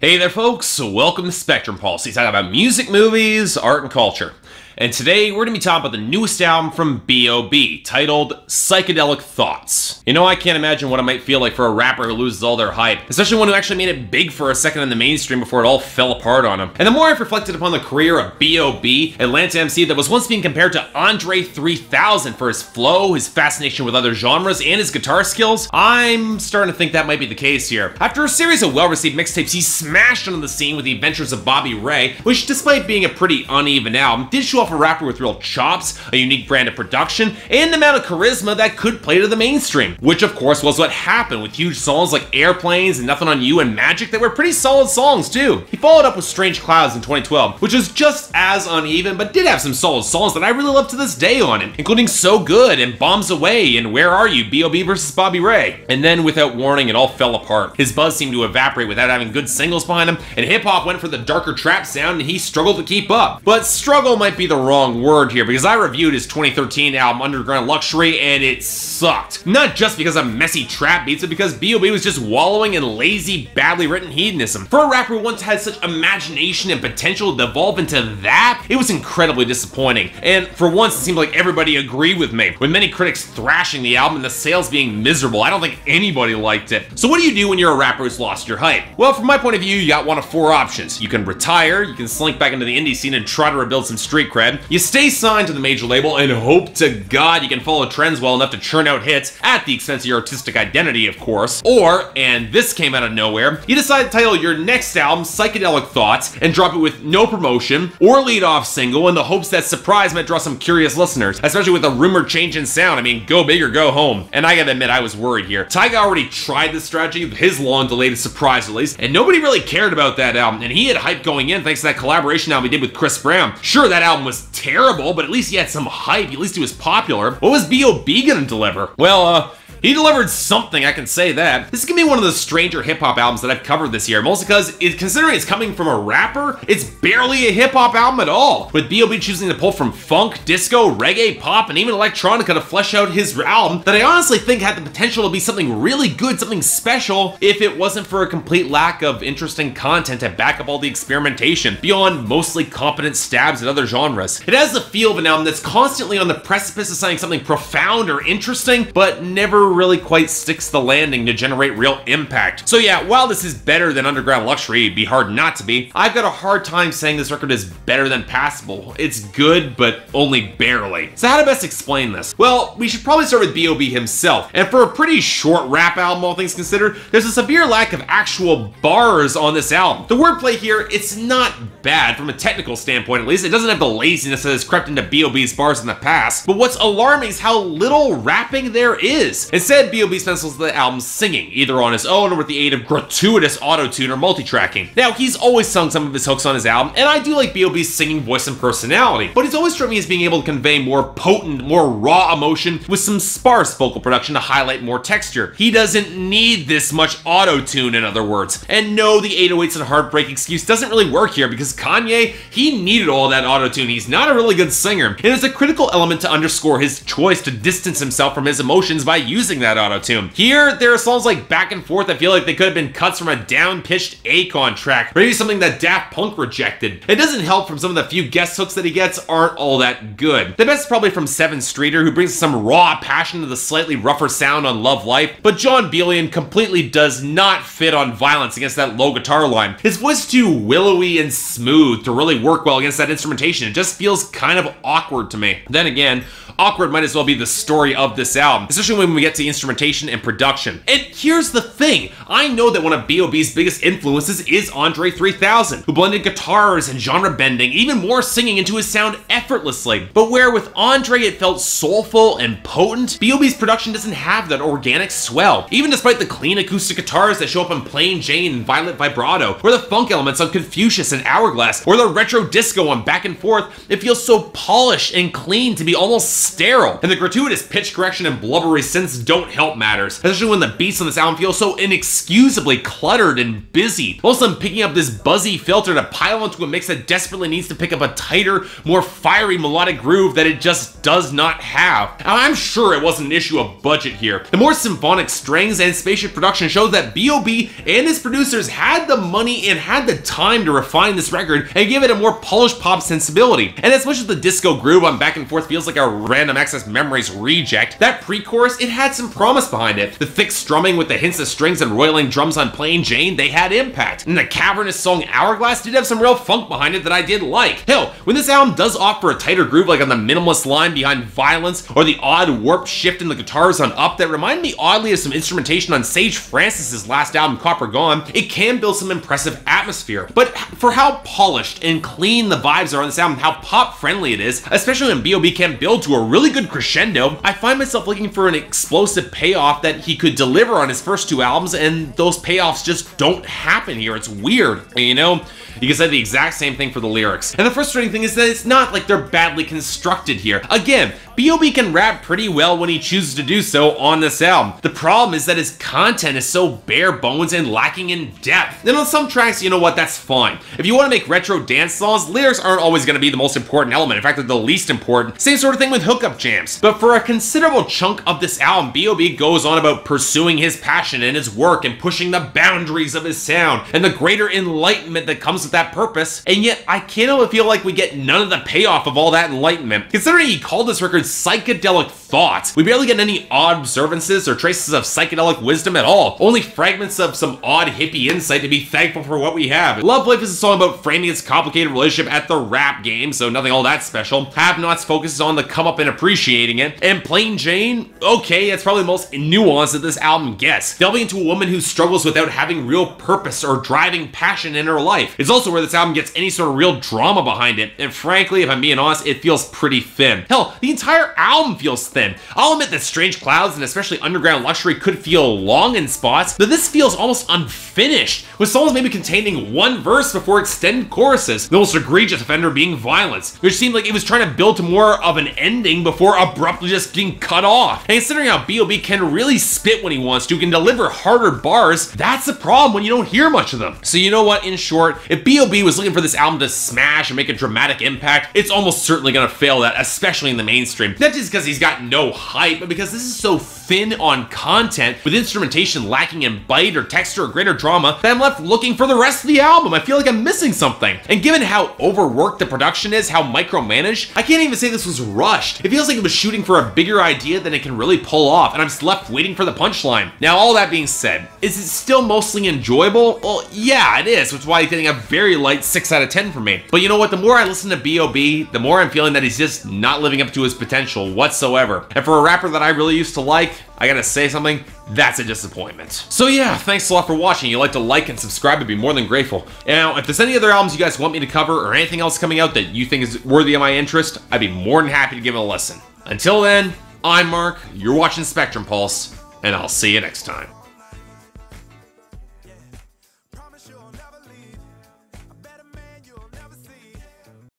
Hey there folks, welcome to Spectrum Policy, talking about music, movies, art, and culture. And today we're going to be talking about the newest album from B.o.B, titled Psycadelik Thoughtz. You know, I can't imagine what it might feel like for a rapper who loses all their hype, especially one who actually made it big for a second in the mainstream before it all fell apart on him. And the more I've reflected upon the career of B.o.B, Atlanta MC that was once being compared to Andre 3000 for his flow, his fascination with other genres, and his guitar skills, I'm starting to think that might be the case here. After a series of well-received mixtapes, he smashed onto the scene with the adventures of Bobby Ray, which despite being a pretty uneven album, did show off a rapper with real chops, a unique brand of production, and an amount of charisma that could play to the mainstream. Which of course was what happened with huge songs like Airplanes and Nothing on You and Magic that were pretty solid songs too. He followed up with Strange Clouds in 2012, which was just as uneven but did have some solid songs that I really love to this day on it, including So Good and Bombs Away and Where Are You, B.o.B versus Bobby Ray. And then without warning it all fell apart. His buzz seemed to evaporate without having good singles behind him, and hip-hop went for the darker trap sound and he struggled to keep up. But struggle might be the wrong word here, because I reviewed his 2013 album Underground Luxury and it sucked. Not just because of messy trap beats, but because B.o.B was just wallowing in lazy, badly written hedonism. For a rapper who once had such imagination and potential to evolve into that, it was incredibly disappointing. And for once it seemed like everybody agreed with me, with many critics thrashing the album and the sales being miserable. I don't think anybody liked it. So what do you do when you're a rapper who's lost your hype? Well, from my point of view, you got one of four options. You can retire, you can slink back into the indie scene and try to rebuild some street cred, you stay signed to the major label and hope to God you can follow trends well enough to churn out hits at the expense of your artistic identity, of course. Or, and this came out of nowhere, you decide to title your next album Psycadelik Thoughtz and drop it with no promotion or lead-off single in the hopes that surprise might draw some curious listeners, especially with a rumored change in sound. I mean, go big or go home. And I gotta admit, I was worried here. Tyga already tried this strategy with his long-delayed surprise release, and nobody really cared about that album, and he had hype going in thanks to that collaboration album he did with Chris Brown. Sure, that album was terrible, but at least he had some hype, at least he was popular. What was B.o.B gonna deliver? Well, he delivered something, I can say that. This is gonna be one of the stranger hip-hop albums that I've covered this year, mostly because, considering it's coming from a rapper, it's barely a hip-hop album at all, with B.o.B choosing to pull from funk, disco, reggae, pop, and even electronica to flesh out his album that I honestly think had the potential to be something really good, something special, if it wasn't for a complete lack of interesting content to back up all the experimentation, beyond mostly competent stabs at other genres. It has the feel of an album that's constantly on the precipice of saying something profound or interesting, but never really quite sticks the landing to generate real impact. So yeah, while this is better than Underground Luxury, it'd be hard not to be, I've got a hard time saying this record is better than passable. It's good, but only barely. So how to best explain this? Well, we should probably start with B.o.B himself, and for a pretty short rap album, all things considered, there's a severe lack of actual bars on this album. The wordplay here, it's not bad from a technical standpoint at least. It doesn't have the laziness that has crept into B.o.B's bars in the past, but what's alarming is how little rapping there is. Instead, B.o.B spends the album singing, either on his own or with the aid of gratuitous auto-tune or multi-tracking. Now, he's always sung some of his hooks on his album, and I do like B.o.B's singing voice and personality, but he's always struck me as being able to convey more potent, more raw emotion with some sparse vocal production to highlight more texture. He doesn't need this much auto-tune, in other words. And no, the 808s and heartbreak excuse doesn't really work here, because Kanye, he needed all that auto-tune. He's not a really good singer, and it's a critical element to underscore his choice to distance himself from his emotions by using that auto-tune. Here, there are songs like Back and Forth that feel like they could have been cuts from a down-pitched Akon track, or maybe something that Daft Punk rejected. It doesn't help from some of the few guest hooks that he gets aren't all that good. The best is probably from Seven Streeter, who brings some raw passion to the slightly rougher sound on Love Life, but John Belian completely does not fit on Violence against that low guitar line. His voice is too willowy and smooth to really work well against that instrumentation. It just feels kind of awkward to me. Then again, awkward might as well be the story of this album, especially when we get to instrumentation and production. And here's the thing, I know that one of B.o.B's biggest influences is Andre 3000, who blended guitars and genre bending, even more singing into his sound effortlessly. But where with Andre it felt soulful and potent, B.o.B's production doesn't have that organic swell, even despite the clean acoustic guitars that show up on Plain Jane and Violet Vibrato, or the funk elements on Confucius and Hourglass, or the retro disco on Back and Forth. It feels so polished and clean to be almost sterile, and the gratuitous pitch correction and blubbery synths don't help matters, especially when the beats on this album feel so inexcusably cluttered and busy. Most of them picking up this buzzy filter to pile onto a mix that desperately needs to pick up a tighter, more fiery melodic groove that it just does not have. Now, I'm sure it wasn't an issue of budget here. The more symphonic strings and spaceship production shows that B.o.B and his producers had the money and had the time to refine this record and give it a more polished pop sensibility. And as much as the disco groove on Back and Forth feels like a Random Access Memories reject, that pre-chorus, it had some promise behind it. The thick strumming with the hints of strings and roiling drums on Plain Jane, they had impact. And the cavernous song Hourglass did have some real funk behind it that I did like. Hell, when this album does offer a tighter groove like on the minimalist line behind Violence, or the odd warped shift in the guitars on Up that remind me oddly of some instrumentation on Sage Francis's last album Copper Gone, it can build some impressive atmosphere. But for how polished and clean the vibes are on this album, how pop friendly it is, especially when B.o.B can build to a really good crescendo, I find myself looking for an explosive payoff that he could deliver on his first two albums, and those payoffs just don't happen here. It's weird. And you know, you can say the exact same thing for the lyrics. And the frustrating thing is that it's not like they're badly constructed here. Again, B.o.B can rap pretty well when he chooses to do so on this album. The problem is that his content is so bare bones and lacking in depth. And on some tracks, you know what, that's fine. If you want to make retro dance songs, lyrics aren't always going to be the most important element. In fact, they're the least important. Same sort of thing with hookup jams. But for a considerable chunk of this album, B.o.B goes on about pursuing his passion and his work and pushing the boundaries of his sound and the greater enlightenment that comes with that purpose. And yet, I can't help but feel like we get none of the payoff of all that enlightenment. Considering he called this record Psycadelik Thoughtz, we barely get any odd observances or traces of psychedelic wisdom at all. Only fragments of some odd hippie insight to be thankful for what we have. Love Life is a song about framing its complicated relationship at the rap game, so nothing all that special. Have Nots focuses on the come up and appreciating it. And Plain Jane, okay, it's probably the most nuanced that this album gets. Delving into a woman who struggles without having real purpose or driving passion in her life. It's also where this album gets any sort of real drama behind it. And frankly, if I'm being honest, it feels pretty thin. Hell, the entire album feels thin. I'll admit that Strange Clouds and especially Underground Luxury could feel long in spots, but this feels almost unfinished, with songs maybe containing one verse before extended choruses, the most egregious offender being Violence, which seemed like it was trying to build to more of an ending before abruptly just getting cut off. And considering how B.o.B can really spit when he wants to, can deliver harder bars, that's the problem when you don't hear much of them. So you know what, in short, if B.o.B was looking for this album to smash and make a dramatic impact, it's almost certainly gonna fail that, especially in the mainstream. Not just because he's got no hype, but because this is so thin on content, with instrumentation lacking in bite or texture or greater drama, that I'm left looking for the rest of the album. I feel like I'm missing something. And given how overworked the production is, how micromanaged, I can't even say this was rushed. It feels like it was shooting for a bigger idea than it can really pull off, and I'm just left waiting for the punchline. Now, all that being said, is it still mostly enjoyable? Well, yeah, it is, which is why it's getting a very light 6 out of 10 for me. But you know what? The more I listen to B.o.B, the more I'm feeling that he's just not living up to his potential whatsoever. And for a rapper that I really used to like, I gotta say something, that's a disappointment. So yeah, thanks a lot for watching. If you'd like to like and subscribe, I'd be more than grateful. Now, if there's any other albums you guys want me to cover or anything else coming out that you think is worthy of my interest, I'd be more than happy to give it a listen. Until then, I'm Mark, you're watching Spectrum Pulse, and I'll see you next time.